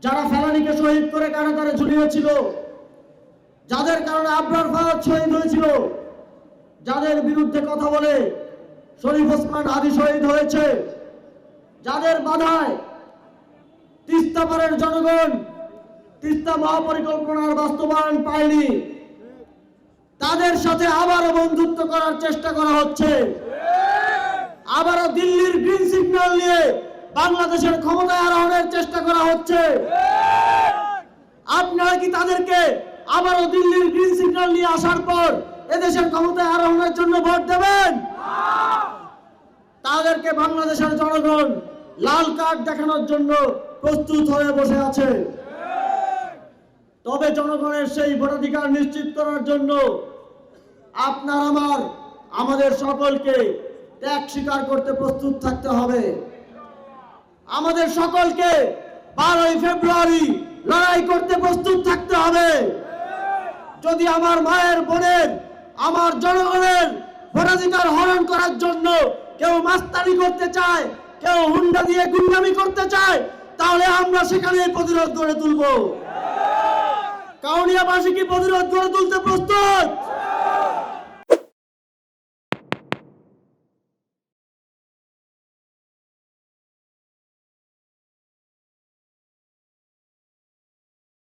যারা ফেলানীকে শহীদ করে কারাগারে ঝুলিয়েছিল, যাদের কারণে আবরার ফাহাদ শহীদ হয়েছিল, যাদের বিরুদ্ধে কথা বলে শরীফ ওসমান হাদি শহীদ হয়েছে, যাদের বাধায় তিস্তা পারের জনগণ তিস্তা মহাপরিকল্পনার বাস্তবায়ন পায়নি, তাদের সাথে আবারও বন্ধুত্ব করার চেষ্টা করা হচ্ছে। আবারও দিল্লির গ্রিন সিগন্যাল নিয়ে বাংলাদেশের ক্ষমতায় আরোহণের চেষ্টা করা হচ্ছে। আপনারা কি তাদেরকে আবারও দিল্লির গ্রিন সিগন্যাল নিয়ে আসার পর এদেশের ক্ষমতায় আরোহণের জন্য ভোট দেবেন? তাদেরকে বাংলাদেশের জনগণ লাল কার্ড দেখানোর জন্য প্রস্তুত হয়ে বসে আছে। তবে জনগণের সেই ভোটাধিকার নিশ্চিত করার জন্য আমাদের সকলকে ত্যাগ স্বীকার করতে প্রস্তুত থাকতে হবে। আমাদের সকলকে 12ই ফেব্রুয়ারি লড়াই করতে প্রস্তুত থাকতে হবে। যদি আমার মায়ের, বোনের, আমার জনগণের ভোটাধিকার হরণ করার জন্য কেউ মাস্তানি করতে চায়, কেউ হুন্ডা দিয়ে গুন্ডামি করতে চায়, তাহলে আমরা সেখানে প্রতিরোধ গড়ে তুলব। কাউনিয়াবাসী কি প্রতিরোধ গড়ে তুলতে প্রস্তুত?